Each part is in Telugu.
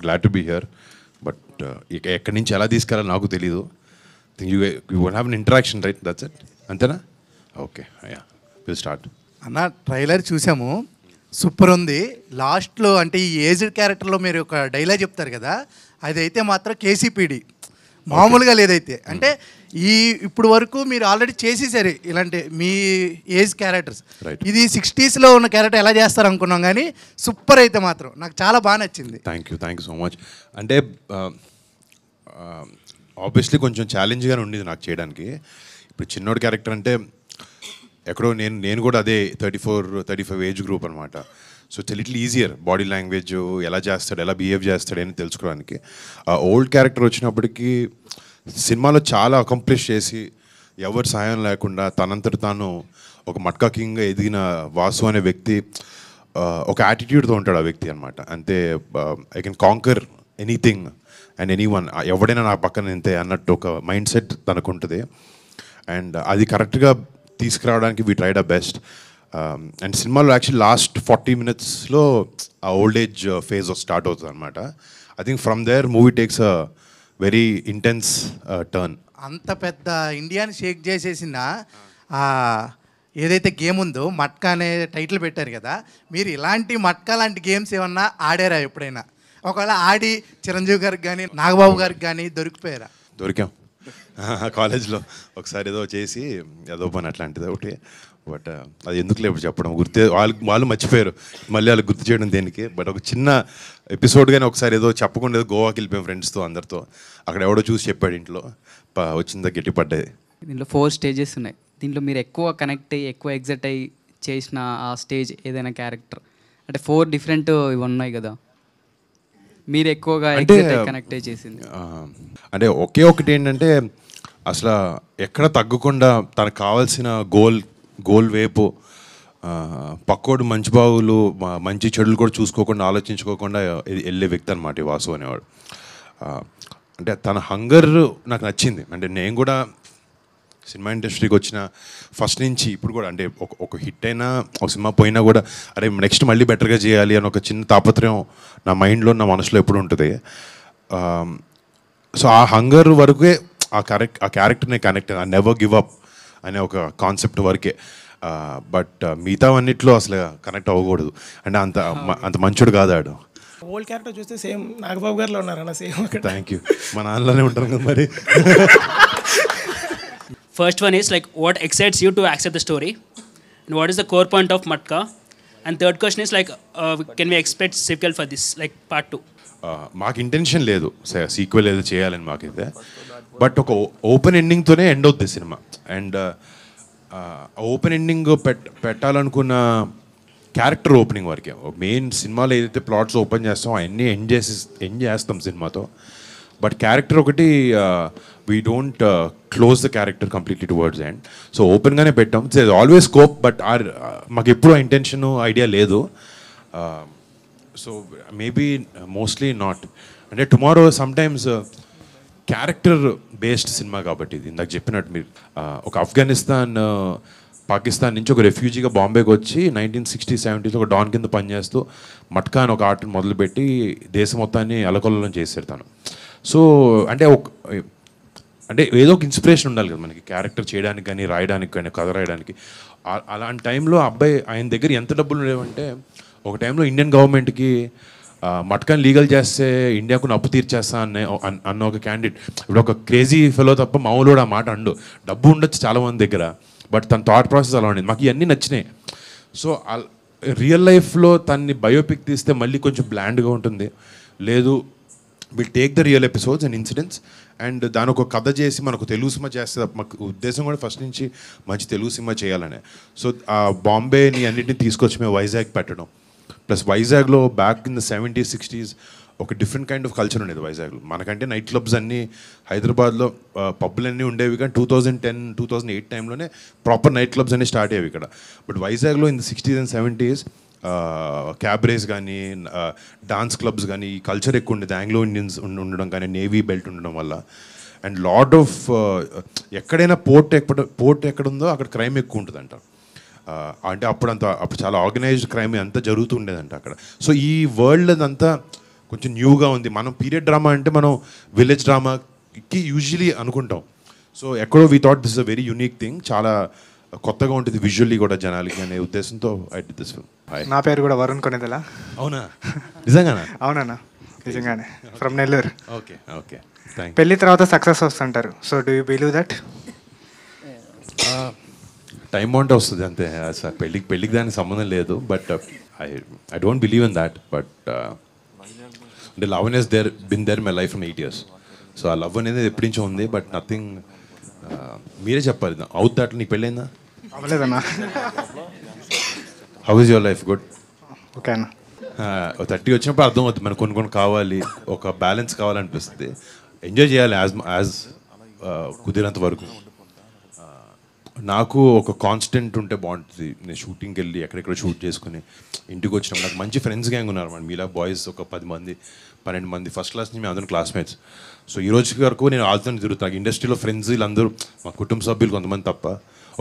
Glad to be here. But ఎక్కడి నుంచి ఎలా తీసుకెళ్ళాలో నాకు తెలీదు. You won't have an interaction, right? That's it, అంతేనా? Okay, yeah, will start. అన్న, ట్రైలర్ చూసాము, సూపర్ ఉంది. లాస్ట్లో అంటే ఈ ఏజ్డ్ క్యారెక్టర్లో మీరు ఒక డైలాగ్ చెప్తారు కదా, అదైతే మాత్రం కేసీపీడి మామూలుగా లేదైతే. అంటే ఇప్పుడు వరకు మీరు ఆల్రెడీ చేసేసారు ఇలాంటి మీ ఏజ్ క్యారెక్టర్స్. ఇది 60స్లో ఉన్న క్యారెక్టర్ ఎలా చేస్తారు అనుకున్నాం, కానీ సూపర్ అయితే మాత్రం నాకు చాలా బాగా నచ్చింది. Thank you so much. అంటే ఆబ్వియస్లీ కొంచెం ఛాలెంజ్గానే ఉండేది నాకు చేయడానికి. ఇప్పుడు చిన్నోడి క్యారెక్టర్ అంటే ఎక్కడో నేను కూడా అదే 34-35 ఏజ్ గ్రూప్ అనమాట. So it's little easier body language ఎలా చేస్తాడు, ఎలా బిహేవ్ చేస్తాడు అని తెలుసుకోవడానికి. ఓల్డ్ క్యారెక్టర్ వచ్చినప్పటికీ సినిమాలో చాలా అకంప్లిష్ చేసి ఎవరి సహాయం లేకుండా తనంతట తాను ఒక మట్కా కింగ్గా ఎదిగిన వాసు అనే వ్యక్తి ఒక యాటిట్యూడ్తో ఉంటాడు ఆ వ్యక్తి అనమాట. అంతే, I can canker anything and anyone, ఎవడైనా నా పక్కన ఇంతే అన్నట్టు ఒక మైండ్ సెట్ తనకు ఉంటుంది. అండ్ అది కరెక్ట్గా తీసుకురావడానికి we tried a best. And సినిమాలో యాక్చువల్లీ లాస్ట్ 40 minutesలో ఆ ఓల్డ్ ఏజ్ ఫేజ్ స్టార్ట్ అవుతుంది అనమాట. I think from there movie takes a very intense turn. అంత పెద్ద ఇండియాని షేక్ చేసేసిన ఏదైతే గేమ్ ఉందో, మట్కా అనే టైటిల్ పెట్టారు కదా, మీరు ఇలాంటి మట్కా లాంటి గేమ్స్ ఏమన్నా ఆడారా ఎప్పుడైనా? ఒకవేళ ఆడి చిరంజీవి గారికి కానీ నాగబాబు గారికి కానీ దొరికాం కాలేజ్లో ఒకసారి ఏదో చేసి ఏదో పని అట్లాంటిది ఒకటి. బట్ అది ఎందుకు లేవు చెప్పడం, వాళ్ళు మర్చిపోయారు, మళ్ళీ వాళ్ళు గుర్తు చేయడం దేనికి. బట్ ఒక చిన్న ఎపిసోడ్ కానీ ఒకసారి ఏదో చెప్పకుండా ఏదో గోవాకి వెళ్ళిపోయాం ఫ్రెండ్స్తో అందరితో. అక్కడ ఎవడో చూసి చెప్పాడు, ఇంట్లో వచ్చిందా గట్టి పడ్డాయి. దీంట్లో 4 stages ఉన్నాయి. దీంట్లో మీరు ఎక్కువ కనెక్ట్ అయ్యి ఎక్కువ ఎగ్జైట్ అయ్యి చేసిన ఆ స్టేజ్ ఏదైనా క్యారెక్టర్ అంటే 4 different ఇవి ఉన్నాయి కదా, మీరు ఎక్కువగా కనెక్ట్ అయ్యి చేసింది అంటే ఒకే ఒకటి ఏంటంటే, అసలు ఎక్కడ తగ్గకుండా తనకు కావాల్సిన గోల్ వైపు పక్కోడు మంచి బావులు మంచి చెడులు కూడా చూసుకోకుండా ఆలోచించుకోకుండా వెళ్ళే వ్యక్తి అనమాట వాసు అనేవాడు. అంటే తన హంగర్ నాకు నచ్చింది. అంటే నేను కూడా సినిమా ఇండస్ట్రీకి వచ్చిన ఫస్ట్ నుంచి ఇప్పుడు కూడా, అంటే ఒక హిట్ అయినా ఒక సినిమా పోయినా కూడా అరే నెక్స్ట్ మళ్ళీ బెటర్గా చేయాలి అని ఒక చిన్న తాపత్రయం నా మైండ్లో నా మనసులో ఎప్పుడు ఉంటుంది. సో ఆ హంగర్ వరకే ఆ క్యారెక్టర్ని కనెక్ట్, ఆ నెవర్ గివ్ అప్ అనే ఒక కాన్సెప్ట్ వరకే. బట్ మిగతావన్నిట్లో అసలు కనెక్ట్ అవ్వకూడదు. అంటే అంత మంచోడు కాదు ఆడు. ఓల్డ్ క్యారెక్టర్ చూస్తే సేమ్ నాగబాబు గారిలో ఉన్నారన్న, సేమ్. Thank you. మా నాన్నలోనే ఉంటారు కదా మరి. First one is like, what excites you to accept the story, and what is the core point of Matka? And third question is like, can we expect sequel for this, like part 2? మాకు ఇంటెన్షన్ లేదు సీక్వెల్ ఏదో చేయాలని మాకైతే. బట్ ఒక ఓపెన్ ఎండింగ్తోనే ఎండ్ అవుతుంది సినిమా. అండ్ ఓపెన్ ఎండింగ్ పెట్టాలనుకున్న క్యారెక్టర్ ఓపెనింగ్ వరకే. మెయిన్ సినిమాలో ఏదైతే ప్లాట్స్ ఓపెన్ చేస్తామో అవన్నీ ఎండ్ చేస్తాం సినిమాతో. బట్ క్యారెక్టర్ ఒకటి we don't close the character completely towards end. So ఓపెన్గానే పెట్టాం. ఇట్స్ ఆల్వేస్ స్కోప్, బట్ మాకు ఎప్పుడు ఆ ఇంటెన్షన్ ఐడియా లేదు. So maybe mostly not. అంటే టుమారో సమ్టైమ్స్ క్యారెక్టర్ బేస్డ్ సినిమా కాబట్టి ఇది ఇందాక చెప్పినట్టు మీరు ఒక ఆఫ్ఘనిస్తాన్ పాకిస్తాన్ నుంచి ఒక రెఫ్యూజీగా బాంబేకి వచ్చి 1960s 70s ఒక డాన్ కింద పనిచేస్తూ మట్కా అని ఒక ఆర్ట్ని మొదలుపెట్టి దేశం మొత్తాన్ని అలకొల్లం చేశారు తను. సో అంటే ఏదో ఒక ఇన్స్పిరేషన్ ఉండాలి కదా మనకి క్యారెక్టర్ చేయడానికి కానీ రాయడానికి కానీ కథ రాయడానికి. అలాంటి టైంలో అబ్బాయి ఆయన దగ్గర ఎంత డబ్బులు ఉండేవంటే, ఒక టైంలో ఇండియన్ గవర్నమెంట్కి మట్కాని లీగల్ చేస్తే ఇండియాకు అప్పు తీర్చేస్తా అన్న ఒక క్యాండిడేట్. ఇప్పుడు ఒక క్రేజీ ఫెలో తప్ప మామూలు ఆ మాట అండు. డబ్బు ఉండొచ్చు చాలామంది దగ్గర, బట్ తన థాట్ ప్రాసెస్ అలా ఉండేది. మాకు ఇవన్నీ నచ్చినాయి. సో రియల్ లైఫ్లో తన్ని బయోపిక్ తీస్తే మళ్ళీ కొంచెం బ్లాండ్గా ఉంటుంది. లేదు, will take the real episodes and incidents and దాని ఒక కథ చేసి మనకు తెలుగు సినిమా చేస్తే మాకు ఉద్దేశం కూడా ఫస్ట్ నుంచి మంచి తెలుగు సినిమా చేయాలనే. సో ఆ బాంబేని అన్నింటినీ తీసుకొచ్చి మేము వైజాగ్ పెట్టడం, ప్లస్ వైజాగ్లో back in the 70s 60s ఒక డిఫరెంట్ కైండ్ ఆఫ్ కల్చర్ ఉండేది వైజాగ్లో. మనకంటే నైట్ క్లబ్స్ అన్నీ హైదరాబాద్లో పబ్బులన్నీ ఉండేవి, కానీ 2010-2008 టైంలోనే ప్రాపర్ నైట్ క్లబ్స్ అన్నీ స్టార్ట్ అయ్యేవి ఇక్కడ. బట్ వైజాగ్లో in the 60s and 70s క్యాబ్రేస్ కానీ డాన్స్ క్లబ్స్ కానీ ఈ కల్చర్ ఎక్కువ ఉండేది. ఆంగ్లో ఇండియన్స్ ఉండడం కానీ నేవీ బెల్ట్ ఉండడం వల్ల. అండ్ లాట్ ఆఫ్ ఎక్కడైనా పోర్ట్ ఎక్కడుందో అక్కడ క్రైమ్ ఎక్కువ ఉంటుందంట. అంటే అప్పుడు చాలా ఆర్గనైజ్డ్ క్రైమ్ అంతా జరుగుతూ ఉండేదంట అక్కడ. సో ఈ వరల్డ్ అంతా కొంచెం న్యూగా ఉంది. మనం పీరియడ్ డ్రామా అంటే మనం విలేజ్ డ్రామాకి యూజువలీ అనుకుంటాం. సో ఎక్కడో we thought this a very unique thing, చాలా కొత్తగా ఉంటుంది విజువల్లీ కూడా జనాలకి అనే ఉద్దేశంతో ఐ డిడ్ దిస్ ఫిల్మ్. నా పేరు కూడా వరుణ్ కొనేదలా. అవునా? నిజంగానా? అవునన్నా, నిజంగానే. From Nellore. Okay okay, thank you. పెళ్లి తర్వాత సక్సెస్ వస్తుంటారు. So do you believe that? Time బాగుంటే వస్తుంది అంతే. సార్ పెళ్ళికి దానికి సంబంధం లేదు. But I don't believe in that. But అంటే love has been there my life from 8 years. So ఆ లవ్ అనేది ఎప్పటి నుంచో ఉంది. బట్ నథింగ్, మీరే చెప్పాలి. అవుట్ దాట్ నీకు పెళ్ళైందా? అవ్వలేదన్నా. How is your life? Good. Okay అన్న. 30 వచ్చినప్పుడు అర్థం అవుతుంది మనకు కొన్ని కావాలి, ఒక బ్యాలెన్స్ కావాలనిపిస్తుంది. ఎంజాయ్ చేయాలి యాజ్ కుదిరేంత వరకు. నాకు ఒక కాన్స్టెంట్ ఉంటే బాగుంటుంది. నేను షూటింగ్కి వెళ్ళి ఎక్కడెక్కడ షూట్ చేసుకుని ఇంటికి వచ్చినప్పుడు నాకు మంచి ఫ్రెండ్స్ గ్యాంగ్ ఉన్నారు మన మీలా బాయ్స్ ఒక 10 మంది 12 మంది ఫస్ట్ క్లాస్ నుంచి మేము అందరం క్లాస్మేట్స్. సో ఈ రోజు వరకు నేను వాళ్ళతో తిరుగుతాను. ఇండస్ట్రీలో ఫ్రెండ్స్ వీళ్ళందరూ మా కుటుంబ సభ్యులు కొంతమంది తప్ప,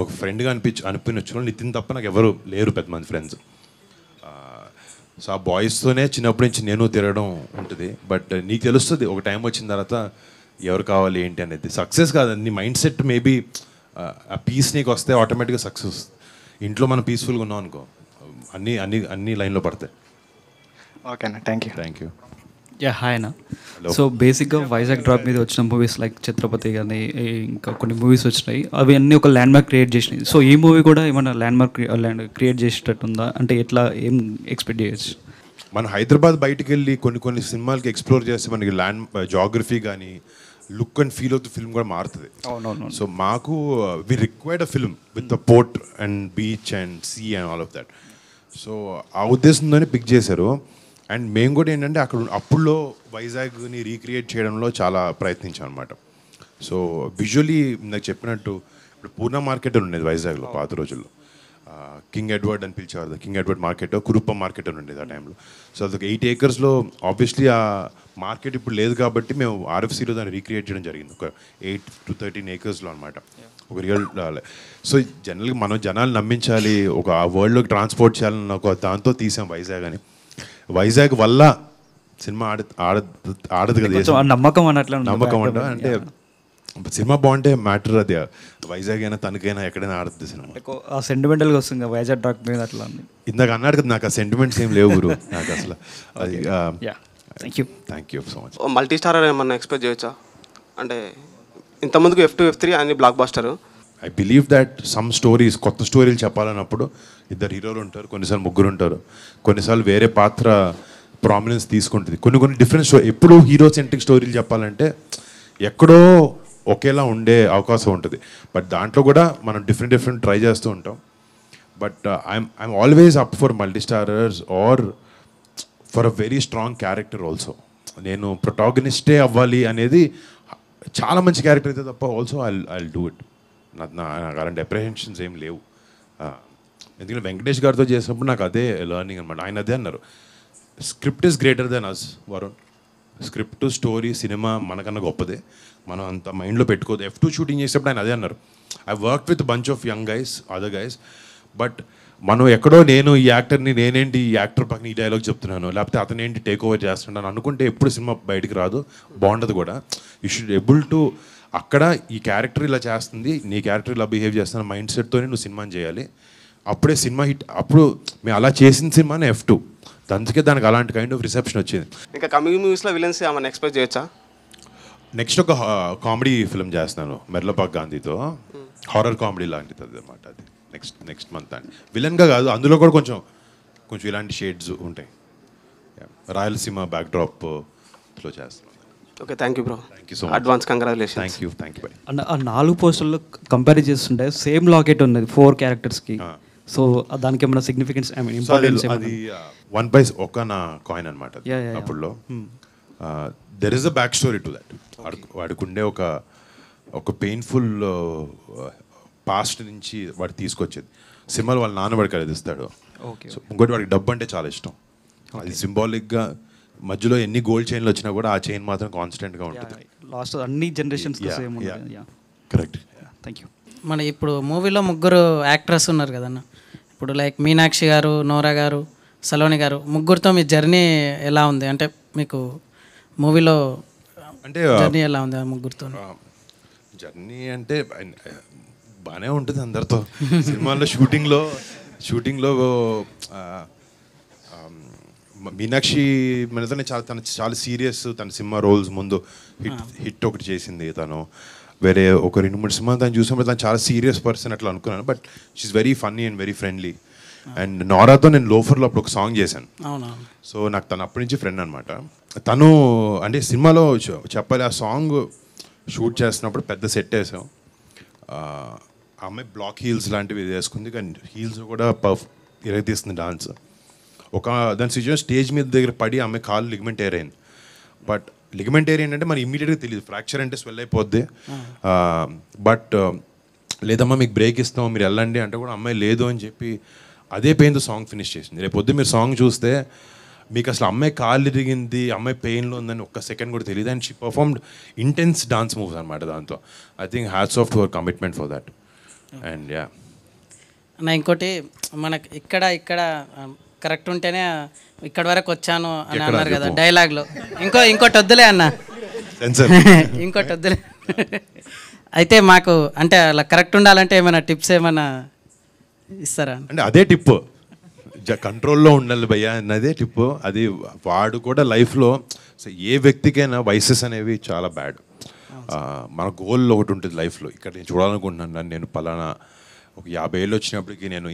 ఒక ఫ్రెండ్గా అనిపించిన నితిన్ తప్ప నాకు ఎవరు లేరు పెద్ద మంది ఫ్రెండ్స్. సో ఆ బాయ్స్తోనే చిన్నప్పటి నుంచి నేను తిరగడం ఉంటుంది. బట్ నీకు తెలుస్తుంది ఒక టైం వచ్చిన తర్వాత ఎవరు కావాలి ఏంటి అనేది. సక్సెస్ కాదు, నీ మైండ్ సెట్ మేబీ ఆ పీస్ నీకు వస్తే ఆటోమేటిక్గా సక్సెస్. ఇంట్లో మనం పీస్ఫుల్గా ఉన్నాం అనుకో, అన్నీ అన్ని అన్ని లైన్లో పడతాయి. ఓకే అన్న, thank you. Thank you. Yeah hi అన్న. సో బేసిక్గా వైజాగ్ డ్రాప్ మీద వచ్చిన మూవీస్ లైక్ ఛత్రపతి కానీ ఇంకా కొన్ని మూవీస్ వచ్చినాయి, అవి అన్నీ ఒక ల్యాండ్ మార్క్ క్రియేట్ చేసినాయి. సో ఈ మూవీ కూడా ఏమైనా ల్యాండ్ మార్క్ క్రియేట్ చేసేటట్టు ఉందా? అంటే ఎట్లా ఏం ఎక్స్పెక్ట్ చేయొచ్చు? మన హైదరాబాద్ బయటికి వెళ్ళి కొన్ని సినిమాలకి ఎక్స్ప్లోర్ చేస్తే మనకి జాగ్రఫీ కానీ look and feel of the film కూడా మారుతుంది. అవునవును. సో మాకు we required a film with the port and beach and sea and all of that. So ఆ ఉద్దేశంతోనే పిక్ చేశారు. అండ్ మేము కూడా ఏంటంటే అప్పుడులో వైజాగ్ని రీక్రియేట్ చేయడంలో చాలా ప్రయత్నించాం అనమాట. సో విజువలీ నాకు చెప్పినట్టు ఇప్పుడు పూర్ణ మార్కెట్ ఉండేది వైజాగ్లో పాత రోజుల్లో. కింగ్ ఎడ్వర్డ్ అని పిలిచేవారు. కింగ్ ఎడ్వర్డ్ మార్కెట్, కురుప్పం మార్కెట్ అని ఉండేది ఆ టైంలో. సో అదొక 8 acres ఆబ్వియస్లీ ఆ మార్కెట్ ఇప్పుడు లేదు కాబట్టి మేము ఆర్ఎఫ్సీలో దాన్ని రీక్రియేట్ చేయడం జరిగింది. ఒక 8 to 13 acres అనమాట. ఒక రియల్. సో జనరల్గా మనం జనాలు నమ్మించాలి, ఒక ఆ వరల్డ్లోకి ట్రాన్స్పోర్ట్ చేయాలని ఒక దాంతో తీసాం వైజాగ్ అని. వైజాగ్ వల్ల సినిమా ఆడదు కదా, నమ్మకం అన్నట్లు. నమ్మకం అంటే సినిమా బాగుంటే మ్యాటర్ అది. వైజాగ్ అయినా తనకైనా ఎక్కడైనా ఆడుతుంది సినిమా. సెంటిమెంటల్గా వస్తుంది వైజాగ్ డ్రాక్ మీద అట్లా. ఇందాక అన్నాడు కదా, నాకు ఆ సెంటిమెంట్స్ ఏం లేవు గురు నాకు అసలు. అది thank you so much. Multi starrer ఏమన్నా ఎక్స్పెక్ట్ చేయొచ్చా? అంటే ఇంతకుముందుకు F2 F3 అన్ని block buster. I believe that some stories, కొత్త స్టోరీలు చెప్పాలన్నప్పుడు 2 హీరోలు ఉంటారు, కొన్నిసార్లు 3 ఉంటారు, కొన్నిసార్లు వేరే పాత్ర ప్రామినెన్స్ తీసుకుంటుంది. కొన్ని డిఫరెంట్ స్టోరీ. ఎప్పుడు హీరో సెంట్రిక్ స్టోరీలు చెప్పాలంటే ఎక్కడో ఒకేలా ఉండే అవకాశం ఉంటుంది. బట్ దాంట్లో కూడా మనం డిఫరెంట్ ట్రై చేస్తూ ఉంటాం. But I'm always up for multi starrers or for a very strong character also. నేను ప్రొటాగనిస్టే అవ్వాలి అనేది, చాలా మంచి క్యారెక్టర్ అయితే తప్ప ఆల్సో ఐ డూ ఇట్. నాకు అలాంటి అప్రిహెన్షన్స్ ఏం లేవు. ఎందుకంటే వెంకటేష్ గారితో చేసినప్పుడు నాకు అదే లెర్నింగ్ అనమాట. ఆయన అదే అన్నారు, script is greater than us Varun. Script, story, సినిమా మనకన్నా గొప్పదే, మనం అంత మైండ్లో పెట్టుకోదు. F2 షూటింగ్ చేసేటప్పుడు ఆయన అదే అన్నారు, I work with bunch of young guys, other guys, but మనం ఎక్కడో నేను ఈ యాక్టర్ని, నేనేంటి ఈ యాక్టర్ పక్కన ఈ డైలాగ్ చెప్తున్నాను, లేకపోతే అతనేంటి టేక్ ఓవర్ చేస్తున్నాను అనుకుంటే ఎప్పుడు సినిమా బయటికి రాదు, బాగుండదు కూడా. యూ షుడ్ ఎబుల్ టు అక్కడ ఈ క్యారెక్టర్ ఇలా చేస్తుంది, నీ క్యారెక్టర్ ఇలా బిహేవ్ చేస్తున్న మైండ్ సెట్తోనే నువ్వు సినిమాని చేయాలి. అప్పుడే సినిమా హిట్. అప్పుడు మేము అలా చేసిన సినిమానే F2. అందుకే దానికి అలాంటి కైండ్ ఆఫ్ రిసెప్షన్ వచ్చింది. ఇంకా కమింగ్ మూవీస్లో విలన్స్ ఏమైనా ఎక్స్పెక్ట్ చేయొచ్చా? నెక్స్ట్ ఒక కామెడీ ఫిల్మ్ చేస్తున్నాను మెర్లపాక్ గాంధీతో, హారర్ కామెడీ లాంటిది అనమాట. అది నెక్స్ట్ మంత్ అండి. విలన్గా కాదు, అందులో కూడా కొంచెం ఇలాంటి షేడ్స్ ఉంటాయి. రాయలసీమ బ్యాక్డ్రాప్లో చేస్తున్నాను. Okay, thank you bro. Thank you so much. Advance congratulation. Thank you by. అన్న ఆ 4 పోస్టర్లో కంపేర్ చేస్తుంటే సేమ్ లాకెట్ ఉన్నది 4 క్యారెక్టర్స్కి. సో దానికి ఏమైనా సిగ్నిఫికెన్స్, ఐ మీన్ ఇంపార్టెన్స్? అది 1 పైస్ ఒక నా కాయిన్ అనమాట అప్పుడులో. There is a back story to that. వాడికుండే ఒక పెయిన్ఫుల్ పాస్ట్ నుంచి వాడు తీసుకొచ్చేది. సినిమాలు వాళ్ళ నాన్న వాడికి అది ఇస్తాడు. సో ఇంకోటి వాడికి డబ్బు అంటే చాలా ఇష్టం. అది సింబాలిక్గా మధ్యలో ఎన్ని గోల్డ్ చైన్లు వచ్చినా కూడా ఆ చైన్ మాత్రం కాన్స్టెంట్గా ఉంటుంది. లాస్ట్ అన్ని generations same. Correct. Thank you. మన ఇప్పుడు మూవీలో 3 యాక్ట్రెస్ ఉన్నారు కదన్న. ఇప్పుడు లైక్ మీనాక్షి గారు, నోరా గారు, సలోని గారు, ముగ్గురితో మీ జర్నీ ఎలా ఉంది? అంటే మీకు మూవీలో అంటే జర్నీ ఎలా ఉంది ఆ ముగ్గురితో? జర్నీ అంటే బాగానే ఉంటుంది అందరితో. సినిమాల్లో షూటింగ్లో మీనాక్షి మనతోనే తను చాలా సీరియస్. తన సినిమా రోల్స్ ముందు హిట్ ఒకటి చేసింది తను. వేరే ఒక 2-3 సినిమాలు తను చూసినప్పుడు తను చాలా సీరియస్ పర్సన్ అట్లా అనుకున్నాను. But she's very funny and very friendly. And నోరాతో నేను లోఫర్లో అప్పుడు ఒక సాంగ్ చేశాను. సో నాకు తను అప్పటి నుంచి ఫ్రెండ్ అనమాట. తను అంటే సినిమాలో చెప్పాలి, ఆ సాంగ్ షూట్ చేస్తున్నప్పుడు పెద్ద సెట్ వేసాం. ఆ అమ్మాయి బ్లాక్ హీల్స్ లాంటివి వేసుకుంది, కానీ హీల్స్ కూడా ఇరగతీస్తుంది డాన్స్. దాని సిచ్యువేషన్ స్టేజ్ మీద దగ్గర పడి అమ్మాయి కాలు లిగమెంట్ ఏర్ అయింది. బట్ లిగమెంట్ ఏర్ ఏంటంటే మనకి ఇమీడియట్గా తెలియదు, ఫ్రాక్చర్ అంటే స్వెల్ అయిపోద్ది. బట్ లేదమ్మా మీకు బ్రేక్ ఇస్తాం మీరు వెళ్ళండి అంటే కూడా అమ్మాయి లేదు అని చెప్పి అదే పెయిన్తో సాంగ్ ఫినిష్ చేసింది. రేపు పొద్దు మీరు సాంగ్ చూస్తే మీకు అసలు అమ్మాయి కాళ్ళు ఇరిగింది, అమ్మాయి పెయిన్లో ఉందని ఒక్క సెకండ్ కూడా తెలియదు. And she performed intense dance moves అనమాట దాంతో. I think hats off to our commitment for that. And yeah అన్న ఇంకోటి మనకి ఇక్కడ కరెక్ట్ ఉంటేనే ఇక్కడి వరకు వచ్చాను అని అన్నారు కదా డైలాగ్లో. ఇంకోటి వద్దులే అన్న, ఇంకోటి వద్దులే. అయితే మాకు అంటే అలా కరెక్ట్ ఉండాలంటే ఏమైనా టిప్స్ ఏమైనా ఇస్తారా? అంటే అదే టిప్, కంట్రోల్లో ఉండాలి భయ్యా అన్నదే టిప్. అది వాడు కూడా లైఫ్లో ఏ వ్యక్తికైనా వయసెస్ అనేవి చాలా బ్యాడ్. మన గోల్ ఒకటి ఉంటుంది లైఫ్లో. ఇక్కడ నేను చూడాలనుకుంటున్నాను, నేను పలానా ఒక 50 ఏళ్ళు వచ్చినప్పటికీ నేను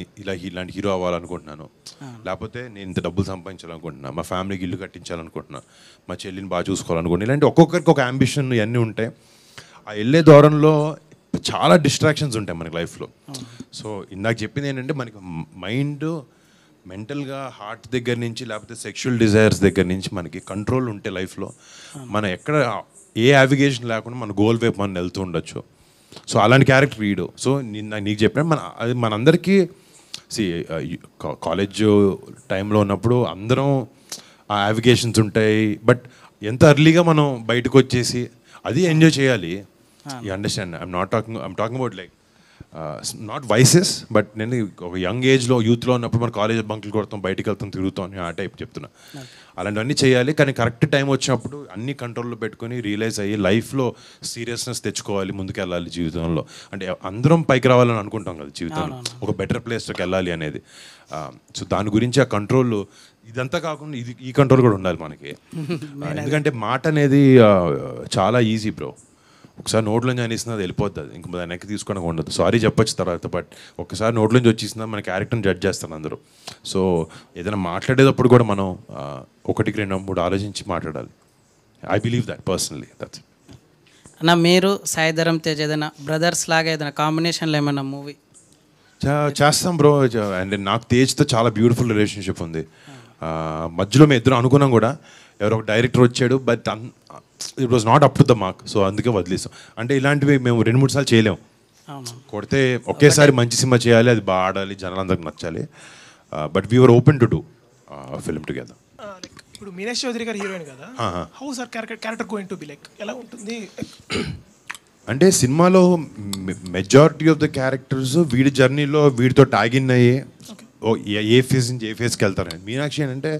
ఇలాంటి హీరో అవ్వాలనుకుంటున్నాను, లేకపోతే నేను ఇంత డబ్బులు సంపాదించాలనుకుంటున్నాను, మా ఫ్యామిలీకి ఇల్లు కట్టించాలనుకుంటున్నాను, మా చెల్లిని బాగా చూసుకోవాలనుకుంటున్నాను. ఇలాంటి ఒక్కొక్కరికి ఒక అంబిషన్ ఇవన్నీ ఉంటాయి. ఆ వెళ్ళే దూరంలో చాలా డిస్ట్రాక్షన్స్ ఉంటాయి మనకి లైఫ్లో. సో ఇందాక చెప్పింది ఏంటంటే మనకి మైండ్ మెంటల్గా హార్ట్ దగ్గర నుంచి లేకపోతే సెక్షువల్ డిజైర్స్ దగ్గర నుంచి మనకి కంట్రోల్ ఉంటే లైఫ్లో మనం ఎక్కడ ఏ యావిగేషన్ లేకుండా మన గోల్ వైపు మనం వెళ్తూ ఉండొచ్చు. సో అలాంటి క్యారెక్టర్ వీడు. సో నీకు చెప్పిన అది మనందరికీ కాలేజ్ టైంలో ఉన్నప్పుడు అందరం ఆ యావిగేషన్స్ ఉంటాయి. బట్ ఎంత ఎర్లీగా మనం బయటకు వచ్చేసి అది ఎంజాయ్ చేయాలి. You understand? I'm talking about like not vices, but నేను ఒక యంగ్ ఏజ్లో యూత్లో ఉన్నప్పుడు మన కాలేజ్ బంకులు కొడతాం, బయటికి వెళ్తాం, తిరుగుతాం, ఆ టైప్ చెప్తున్నా. అలాంటివన్నీ చేయాలి, కానీ కరెక్ట్ టైం వచ్చినప్పుడు అన్ని కంట్రోల్లో పెట్టుకొని రియలైజ్ అయ్యి లైఫ్లో సీరియస్నెస్ తెచ్చుకోవాలి, ముందుకెళ్ళాలి జీవితంలో. అంటే అందరం పైకి రావాలని అనుకుంటాం కదా జీవితంలో, ఒక బెటర్ ప్లేస్లోకి వెళ్ళాలి అనేది. సో దాని గురించి ఆ కంట్రోల్ ఇదంతా కాకుండా ఈ కంట్రోల్ కూడా ఉండాలి మనకి. ఎందుకంటే మాట అనేది చాలా ఈజీ బ్రో. ఒకసారి నోట్లోంచి అనిస్తున్నది వెళ్ళిపోద్ది, అది ఇంక దాన్ని వెనక్కి తీసుకోవడానికి ఉండదు. సారీ చెప్పొచ్చు తర్వాత, బట్ ఒకసారి నోట్లోంచి వచ్చేసిందా మన క్యారెక్టర్ని జడ్జ్ చేస్తారు అందరూ. సో ఏదైనా మాట్లాడేటప్పుడు కూడా మనం 1-2-3 ఆలోచించి మాట్లాడాలి. I believe that personally. That's అన్న మీరు సాయి ధరమ్ తేజ్ ఏదైనా బ్రదర్స్ లాగా ఏదైనా కాంబినేషన్లో ఏమైనా మూవీ చేస్తాం బ్రో. అండ్ నాకు తేజ్తో చాలా బ్యూటిఫుల్ రిలేషన్షిప్ ఉంది. మధ్యలో మేము ఇద్దరు అనుకున్నాం కూడా, ఎవరో ఒక డైరెక్టర్ వచ్చాడు, but it was not up to the mark. So అందుకే వదిలేసాం. అంటే ఇలాంటివి మేము 2-3 సార్లు చేయలేము. కొడితే ఒకేసారి మంచి సినిమా చేయాలి, అది బాగా ఆడాలి, జనాలందరికి నచ్చాలి. But we were open to do film together. ఇప్పుడు మీనాక్షి చౌదరి గారు హీరోయిన్ కదా, how sir character going to be like, ఎలా ఉంటుంది? అంటే సినిమాలో మెజారిటీ ఆఫ్ ద క్యారెక్టర్స్ వీడి జర్నీలో వీడితో ట్యాగిన్ అయ్యి ఏ ఫేజ్ నుంచి ఏ ఫేజ్కి వెళ్తారని. మీనాక్షి ఏంటంటే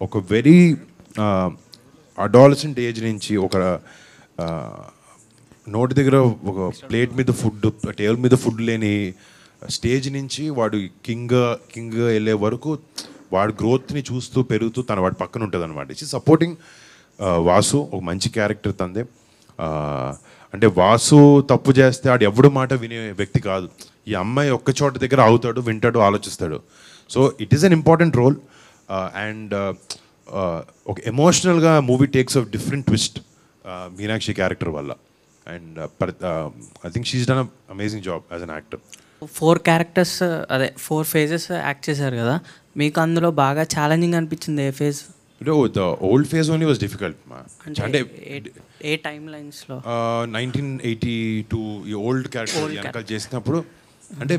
ఒక వెరీ అడాలసెంట్ ఏజ్ నుంచి ఒక నోటి దగ్గర ఒక ప్లేట్ మీద ఫుడ్, టేబుల్ మీద ఫుడ్ లేని స్టేజ్ నుంచి వాడు కింగ్ వెళ్ళే వరకు వాడు గ్రోత్ని చూస్తూ పెరుగుతూ వాడి పక్కన ఉంటుంది అనమాట. It's supporting Vasu. ఒక మంచి క్యారెక్టర్ తందే. అంటే వాసు తప్పు చేస్తే ఆడు ఎవడు మాట వినే వ్యక్తి కాదు. ఈ అమ్మాయి ఒక్క చోట దగ్గర ఆగుతాడు, వింటాడు, ఆలోచిస్తాడు. So it is an important role. And ఒక ఎమోషనల్గా movie takes off different twist Meenakshi character వల్ల. And I think she's done amazing job as an actor. 4 characters అదే 4 phases యాక్ట్ చేశారు కదా, మీకు అందులో బాగా ఛాలెంజింగ్ అనిపించింది ఏ phase? The old phase only was difficult. అంటే ఏ టైమ్ లైన్స్లో 1982 ఈ ఓల్డ్ క్యారెక్టర్ వెనకాల చేసినప్పుడు అంటే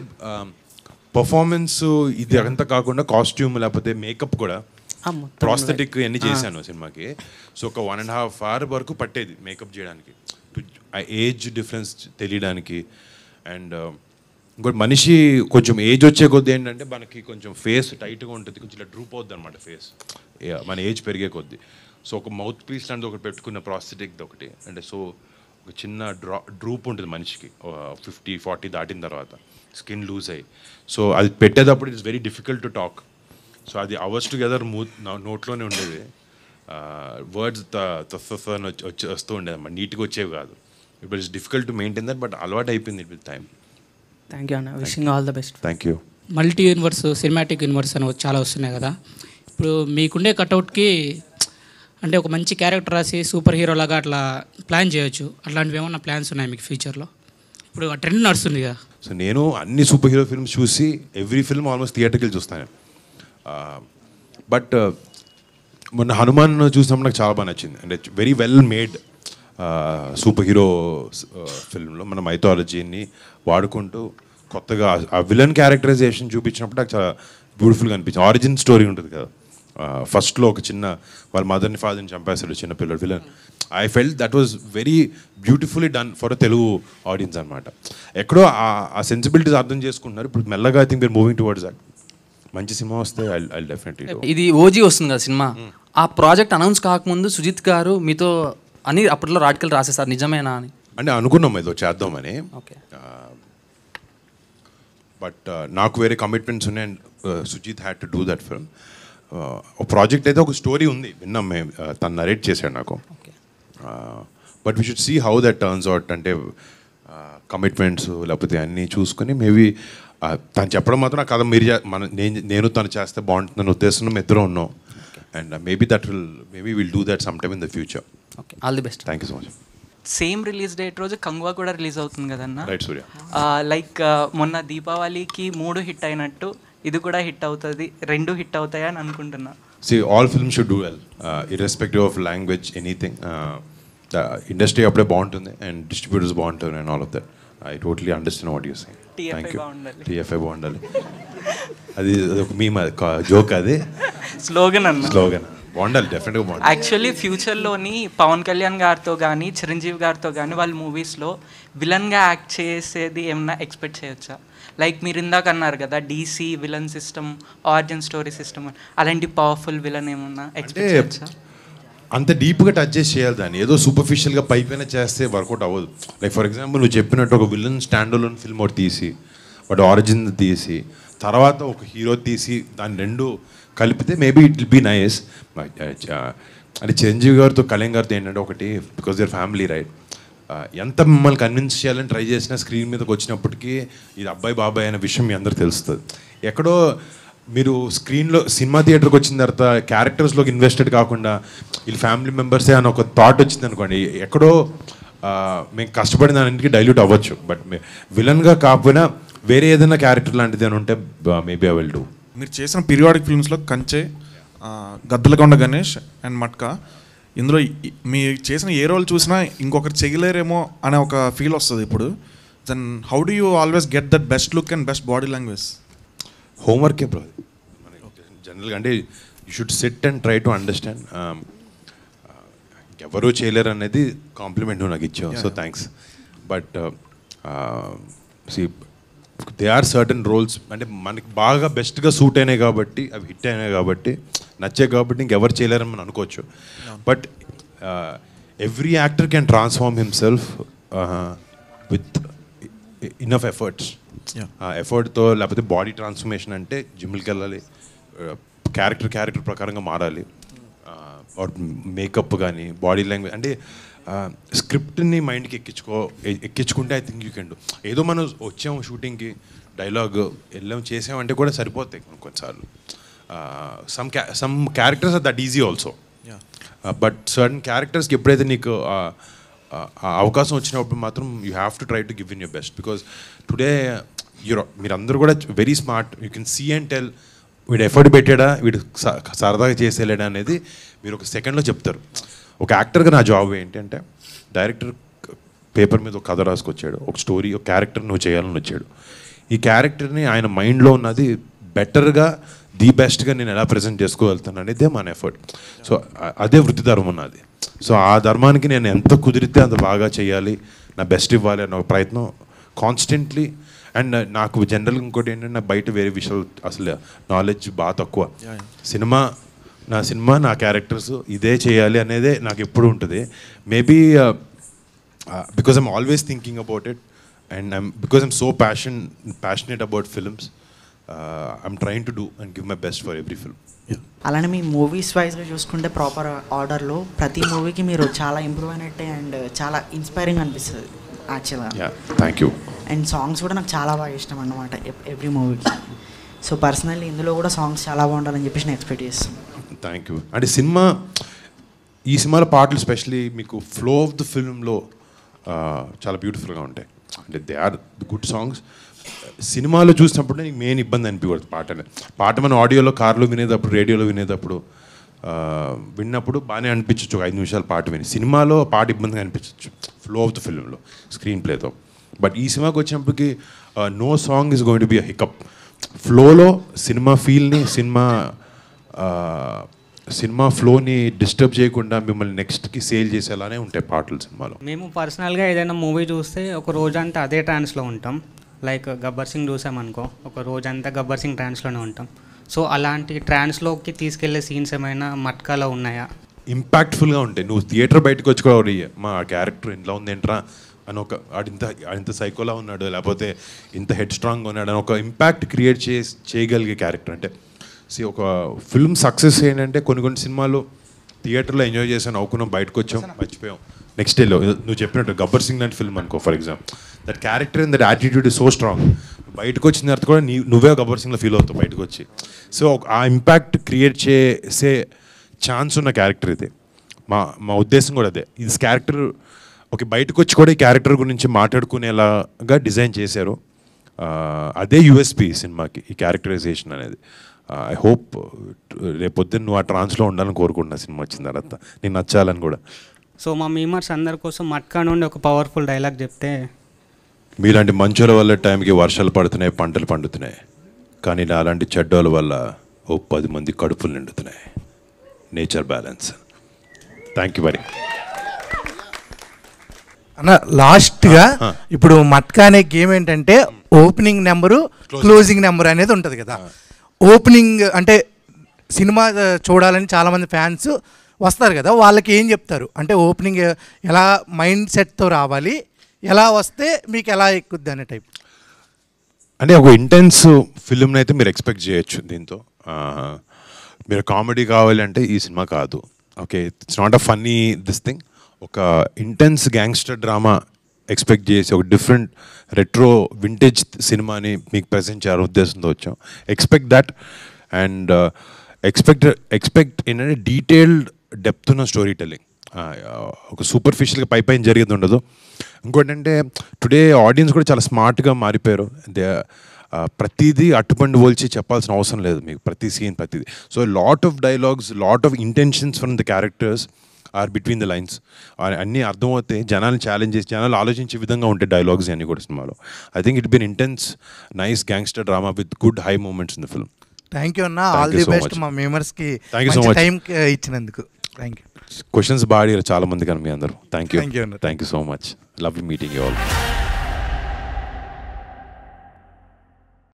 పర్ఫార్మెన్స్ ఇది అంతా కాకుండా కాస్ట్యూమ్ లేకపోతే మేకప్ కూడా ప్రాస్థెటిక్ అన్నీ చేశాను సినిమాకి. సో ఒక 1.5 hour వరకు పట్టేది మేకప్ చేయడానికి, ఆ ఏజ్ డిఫరెన్స్ తెలియడానికి. అండ్ ఇంకోటి మనిషి కొంచెం ఏజ్ వచ్చే కొద్దీ ఏంటంటే మనకి కొంచెం ఫేస్ టైట్గా ఉంటుంది, కొంచెం ఇలా డ్రూప్ అవుద్ది అనమాట ఫేస్ మన ఏజ్ పెరిగే కొద్దీ. సో ఒక మౌత్ పీస్ లాంటిది ఒకటి పెట్టుకున్న ప్రాస్థెటిక్ ఒకటి, అంటే సో ఒక చిన్న డ్రూప్ ఉంటుంది మనిషికి 50-40 దాటిన తర్వాత స్కిన్ లూజ్ అయ్యి. సో అది పెట్టేటప్పుడు it's very difficult to talk. So అది అవర్స్ టుగెదర్ నోట్లోనే ఉండేది, వర్డ్స్ వస్తూ ఉండేది అన్నమాట, నీట్గా వచ్చేవి కాదు. It is difficult to maintain that, but అలవాటు అయిపోయింది it with time. Thank you అన్న, wishing all the best. Thank you. Multi universe, cinematic universe అని చాలా వస్తున్నాయి కదా. ఇప్పుడు మీకుండే కట్అవుట్కి అంటే ఒక మంచి క్యారెక్టర్ రాసి సూపర్ హీరో లాగా అట్లా ప్లాన్ చేయొచ్చు, అట్లాంటివి ఏమన్నా ప్లాన్స్ ఉన్నాయి మీకు ఫ్యూచర్లో? ఇప్పుడు ఆ ట్రెండ్ నడుస్తుంది కదా. సో నేను అన్ని సూపర్ హీరో ఫిల్మ్స్ చూసి ఎవ్రీ ఫిల్మ్ ఆల్మోస్ట్ థియేటర్కి చూస్తాను. బట్ మొన్న హనుమాన్ చూసినప్పుడు నాకు చాలా బాగా నచ్చింది. అంటే very well made superhero ఫిల్మ్లో మన మైథాలజీని వాడుకుంటూ కొత్తగా ఆ విలన్ క్యారెక్టరైజేషన్ చూపించినప్పుడు నాకు చాలా బ్యూటిఫుల్గా అనిపించింది. ఆరిజిన్ స్టోరీ ఉంటుంది కదా, ఫస్ట్లో ఒక చిన్న వాళ్ళ మదర్ని ఫాదర్ని చంపేస్తాడు చిన్న పిల్లడు villain. I felt that was very beautifully done for a Telugu audience అనమాట. ఎక్కడో ఆ సెన్సిబిలిటీస్ అర్థం చేసుకుంటున్నారు ఇప్పుడు మెల్లగా. I think we are moving towards that. మంచి సినిమా వస్తే ఐ డెఫినెట్లీ. ఇది ఓజీ వస్తుంది కదా సినిమా, ఆ ప్రాజెక్ట్ అనౌన్స్ కాకముందు సుజిత్ గారు మీతో అని అప్పట్లో రాటికల్ రాసేస్తారు, నిజమేనా అని? అంటే అనుకున్నాం ఏదో చేద్దామని. ఓకే. బట్ నాకు వేరే కమిట్మెంట్స్ ఉన్నాయి and Sujith had to do that film. ఒక ప్రాజెక్ట్ అయితే ఒక స్టోరీ ఉంది, విన్నాం మేము, తను నరేట్ చేశాడు నాకు. But we should see how that turns out. అంటే కమిట్మెంట్స్ లేకపోతే అన్నీ చూసుకొని మేబీ తను చెప్పడం మాత్రం ఆ కథ మీరు నేను తను చేస్తే బాగుంటుందని ఉద్దేశం మేము ఇద్దరం ఉన్నాం. And maybe will do that some time in the future. Okay, all the best. Thank you so much. Same release date రోజు కంగువా కూడా రిలీజ్ అవుతుంది కదన్నా. రైట్ సూర్య. లైక్ మొన్న దీపావళికి 3 హిట్ అయినట్టు ఇది కూడా హిట్ అవుతుంది, 2 హిట్ అవుతాయి అని అనుకుంటున్నా. See, all films should do well, irrespective of language, anything. The industry అప్పుడే బాగుంటుంది and distributors బాగుంటారు and all of that. I totally understand what you're saying. Thank you. TFI బాగుండాలి. అది ఒక మీమ్, జోక్, అది స్లోగన్ అన్న. స్లోగన్ బాగుండాలి, డెఫినెట్గా బాగుండాలి. యాక్చువల్లీ ఫ్యూచర్లోని పవన్ కళ్యాణ్ గారితో కానీ చిరంజీవి గారితో కానీ వాళ్ళ మూవీస్లో విలన్గా యాక్ట్ చేసేది ఏమన్నా ఎక్స్పెక్ట్ చేయొచ్చా? లైక్ మీరు ఇందాక అన్నారు కదా DC villain system, origin story system, అలాంటి పవర్ఫుల్ విలన్ ఏమన్నా ఎక్స్పెక్ట్ చేయొచ్చా? అంత డీప్గా టచ్ చేసి చేయాలి దాన్ని, ఏదో సూపర్ఫిషియల్గా పైపైన చేస్తే వర్కౌట్ అవ్వదు. లైక్ ఫర్ ఎగ్జాంపుల్ నువ్వు చెప్పినట్టు ఒక విలన్ స్టాండ్ అలోన్ ఫిల్మ్ ఒకటి తీసి వాటి ఆరిజిన్ తీసి తర్వాత ఒక హీరో తీసి దాన్ని రెండు కలిపితే maybe it will be nice. అంటే చిరంజీవి గారితో కళ్యాణ్ గారితో ఏంటంటే ఒకటి, బికాస్ దిర్ ఫ్యామిలీ రైట్, ఎంత మిమ్మల్ని కన్విన్స్ చేయాలని ట్రై చేసినా స్క్రీన్ మీదకి వచ్చినప్పటికీ ఇది అబ్బాయి బాబాయ్ అనే విషయం మీ అందరికి తెలుస్తుంది. ఎక్కడో మీరు స్క్రీన్లో సినిమా థియేటర్కి వచ్చిన తర్వాత క్యారెక్టర్స్లోకి ఇన్వెస్టెడ్ కాకుండా వీళ్ళు ఫ్యామిలీ మెంబర్సే అని ఒక థాట్ వచ్చింది అనుకోండి, ఎక్కడో మేము కష్టపడిన దానికి డైల్యూట్ అవ్వచ్చు. బట్ విలన్గా కాకపోయినా వేరే ఏదైనా క్యారెక్టర్ లాంటిది అని ఉంటే మేబీ ఐ విల్ డూ. మీరు చేసిన పీరియాడిక్ ఫిల్మ్స్లో కంచె, గద్దలకొండ గణేష్ అండ్ మట్కా, ఇందులో మీరు చేసిన ఏ రోల్ చూసినా ఇంకొకరు చేయలేరేమో అనే ఒక ఫీల్ వస్తుంది ఇప్పుడు. Then how do you always get that best look and best body language? హోంవర్కే బ్రో జనరల్గా. అంటే you should sit and try to understand. ఎవరూ చేయలేరు అనేది కాంప్లిమెంట్ నాకు ఇచ్చావు, so thanks. But see they are certain roles, అంటే మనకి బాగా బెస్ట్గా సూట్ అయినాయి కాబట్టి, అవి హిట్ అయినాయి కాబట్టి, నచ్చాయి కాబట్టి ఇంకెవరు చేయలేరని మనం అనుకోవచ్చు. But every actor can transform himself with enough efforts. ఎఫర్ట్తో, లేకపోతే బాడీ ట్రాన్స్ఫర్మేషన్ అంటే జిమ్కి వెళ్ళాలి, క్యారెక్టర్ ప్రకారంగా మారాలి, మేకప్ కానీ బాడీ లాంగ్వేజ్, అంటే స్క్రిప్ట్ని మైండ్కి ఎక్కించుకుంటే I think you can do. ఏదో మనం వచ్చాము షూటింగ్కి, డైలాగ్ వెళ్ళాం చేసామంటే కూడా సరిపోతాయి కొన్నిసార్లు. Some characters are that easy also, but certain క్యారెక్టర్స్కి ఎప్పుడైతే నీకు అవకాశం వచ్చినప్పుడు మాత్రం you have to try to give in your best. Because today మీరందరూ కూడా very smart, you can see and tell వీడు ఎఫర్ట్ పెట్టాడా, వీడు సరదాగా చేసేలేడా అనేది మీరు ఒక సెకండ్లో చెప్తారు. ఒక యాక్టర్గా నా జాబ్ ఏంటంటే, డైరెక్టర్ పేపర్ మీద ఒక కథ రాసుకొచ్చాడు, ఒక స్టోరీ, ఒక క్యారెక్టర్ నువ్వు చేయాలని వచ్చాడు. ఈ క్యారెక్టర్ని ఆయన మైండ్లో ఉన్నది బెటర్గా, ది బెస్ట్గా నేను ఎలా ప్రజెంట్ చేసుకోగలుగుతాను అనేదే మన ఎఫర్ట్. సో అదే వృత్తి ధర్మం ఉన్నది. సో ఆ ధర్మానికి నేను ఎంత కుదిరితే అంత బాగా చేయాలి, నా బెస్ట్ ఇవ్వాలి అన్న ఒక ప్రయత్నం కాన్స్టెంట్లీ. అండ్ నాకు జనరల్గా ఇంకోటి ఏంటంటే, నాకు బయట వేరే విషయాలు అసలు నాలెడ్జ్ బాగా తక్కువ. సినిమా నా సినిమా నా క్యారెక్టర్స్ ఇదే చేయాలి అనేదే నాకు ఎప్పుడు ఉంటుంది. Maybe because I'm always thinking about it and because I'm so passionate about films, I'm trying to do and give my best for every film. అలానే మీ మూవీస్ వైజ్గా చూసుకుంటే ప్రాపర్ ఆర్డర్లో ప్రతి మూవీకి మీరు చాలా ఇంప్రూవ్ అయినట్టే అండ్ చాలా ఇన్స్పైరింగ్ అనిపిస్తుంది యాక్చువల్గా. Thank you. అండ్ సాంగ్స్ కూడా నాకు చాలా బాగా ఇష్టం అన్నమాట ఎవ్రీ మూవీకి. సో పర్సనల్లీ ఇందులో కూడా సాంగ్స్ చాలా బాగుండాలని చెప్పేసి నేను ఎక్స్పెక్ట్ చేస్తాను. Thank you. అంటే ఈ సినిమాలో పాటలు స్పెషలీ మీకు ఫ్లో ఆఫ్ ద ఫిల్మ్లో చాలా బ్యూటిఫుల్గా ఉంటాయి. అంటే దే ఆర్ గుడ్ సాంగ్స్. సినిమాలో చూసినప్పుడు నీకు మెయిన్ ఇబ్బంది అనిపించకూడదు పాట మనం ఆడియోలో కార్లో వినేటప్పుడు రేడియోలో వినేటప్పుడు విన్నప్పుడు బాగానే అనిపించవచ్చు, 5 నిమిషాలు పాట విని. సినిమాలో పాట ఇబ్బందిగా అనిపించవచ్చు ఫ్లో ఆఫ్ ద ఫిల్మ్లో స్క్రీన్ ప్లేతో. బట్ ఈ సినిమాకి వచ్చినప్పటికి no song is going to be a hiccup. ఫ్లోలో సినిమా ఫీల్ని సినిమా ఫ్లోని డిస్టర్బ్ చేయకుండా మిమ్మల్ని నెక్స్ట్కి సేల్ చేసేలానే ఉంటాయి పాటలు సినిమాలో. మేము పర్సనల్గా ఏదైనా మూవీ చూస్తే ఒక రోజంతా అదే ట్రాన్స్లో ఉంటాం. లైక్ గబ్బర్ సింగ్ చూసామనుకో, ఒక రోజంతా గబ్బర్ సింగ్ ట్రాన్స్లోనే ఉంటాం. సో అలాంటి ట్రాన్స్లోకి తీసుకెళ్లే సీన్స్ ఏమైనా మట్కాలో ఉన్నాయా? ఇంపాక్ట్ఫుల్గా ఉంటాయి. నువ్వు థియేటర్ బయటకు వచ్చి కూడా మా క్యారెక్టర్ ఇంట్లో ఉంది ఏంట్రా అని ఒక ఇంత సైకోలా ఉన్నాడు, లేకపోతే ఇంత హెడ్ స్ట్రాంగ్గా ఉన్నాడు అని ఒక ఇంపాక్ట్ క్రియేట్ చేయగలిగే క్యారెక్టర్. అంటే ఒక ఫిల్మ్ సక్సెస్ ఏంటంటే కొన్ని సినిమాలు థియేటర్లో ఎంజాయ్ చేసాం, నవ్వుకున్నాం, బయటకు వచ్చాం, మర్చిపోయాం. నెక్స్ట్ డేలో నువ్వు చెప్పినట్టు గబ్బర్ సింగ్ లాంటి ఫిల్మ్ అనుకో for example, that character and that attitude is so strong. బయటకు వచ్చిన తర్వాత కూడా నువ్వే గబ్బర్ సింగ్లో ఫీల్ అవుతావు బయటకు వచ్చి. సో ఆ ఇంపాక్ట్ క్రియేట్ చేసే ఛాన్స్ ఉన్న క్యారెక్టర్ ఇది. మా ఉద్దేశం కూడా అదే. ఇది క్యారెక్టర్ బయటకు వచ్చి కూడా ఈ క్యారెక్టర్ గురించి మాట్లాడుకునేలాగా డిజైన్ చేశారు. అదే యూఎస్పీ సినిమాకి, ఈ క్యారెక్టరైజేషన్ అనేది. ఐ హోప్ రేపొద్దున నువ్వు ఆ ట్రాన్స్లో ఉండాలని కోరుకుంటున్నా సినిమా వచ్చిన తర్వాత, నేను నచ్చాలని కూడా. సో మా మీమర్స్ అందరి కోసం మట్కా నుండి ఒక పవర్ఫుల్ డైలాగ్ చెప్తే. మీలాంటి మంచుల వల్ల టైంకి వర్షాలు పడుతున్నాయి, పంటలు పండుతున్నాయి, కానీ నా అలాంటి చెడ్డోళ్ళ వల్ల 10 మంది కడుపులు నిండుతున్నాయి. Nature balance. Thank you very. అన్న లాస్ట్గా ఇప్పుడు మట్కా అనే గేమ్ ఏంటంటే ఓపెనింగ్ నెంబరు క్లోజింగ్ నెంబర్ అనేది ఉంటుంది కదా. ఓపెనింగ్ అంటే సినిమా చూడాలని చాలామంది ఫ్యాన్స్ వస్తారు కదా, వాళ్ళకి ఏం చెప్తారు అంటే ఓపెనింగ్ ఎలా మైండ్ సెట్తో రావాలి, ఎలా వస్తే మీకు ఎలా ఎక్కుద్ది అనే టైప్? అంటే ఒక ఇంటెన్స్ ఫిల్మ్ని అయితే మీరు ఎక్స్పెక్ట్ చేయొచ్చు దీంతో. మీరు కామెడీ కావాలి అంటే ఈ సినిమా కాదు. Okay, it's not a funny this thing. ఒక ఇంటెన్స్ గ్యాంగ్స్టర్ డ్రామా ఎక్స్పెక్ట్ చేసి ఒక డిఫరెంట్ రెట్రో వింటేజ్ సినిమాని మీకు ప్రజెంట్ చేయాలని ఉద్దేశంతో వచ్చాం. ఎక్స్పెక్ట్ దట్ అండ్ ఎక్స్పెక్ట్ ఏంటంటే డీటెయిల్డ్ డెప్త్ ఉన్న స్టోరీ టెల్లింగ్. ఒక సూపర్ఫిషియల్గా పైన జరిగేది ఉండదు. ఇంకోటి అంటే టుడే ఆడియన్స్ కూడా చాలా స్మార్ట్గా మారిపోయారు. ప్రతిదీ అట్టుపండు పోల్చి చెప్పాల్సిన అవసరం లేదు మీకు, ప్రతి సీన్ ప్రతిదీ. So lot of dialogues, lot of intentions from the characters are between the lines. అన్నీ అర్థమవుతాయి, జనాలను ఛాలెంజ్ చేసి జనాలు ఆలోచించే విధంగా ఉంటాయి డైలాగ్స్ అన్నీ కూడా సినిమాలో. I think it been intense nice gangster drama with good high moments in the film. Thank you అన్న, ఆల్ ది బెస్ట్ మా మెంబర్స్కి టైం ఇచ్చినందుకు. Thank you. క్వశ్చన్స్ బాగా చాలా మంది కానీ మీ అందరూ. Thank you so much. Love you meeting you all.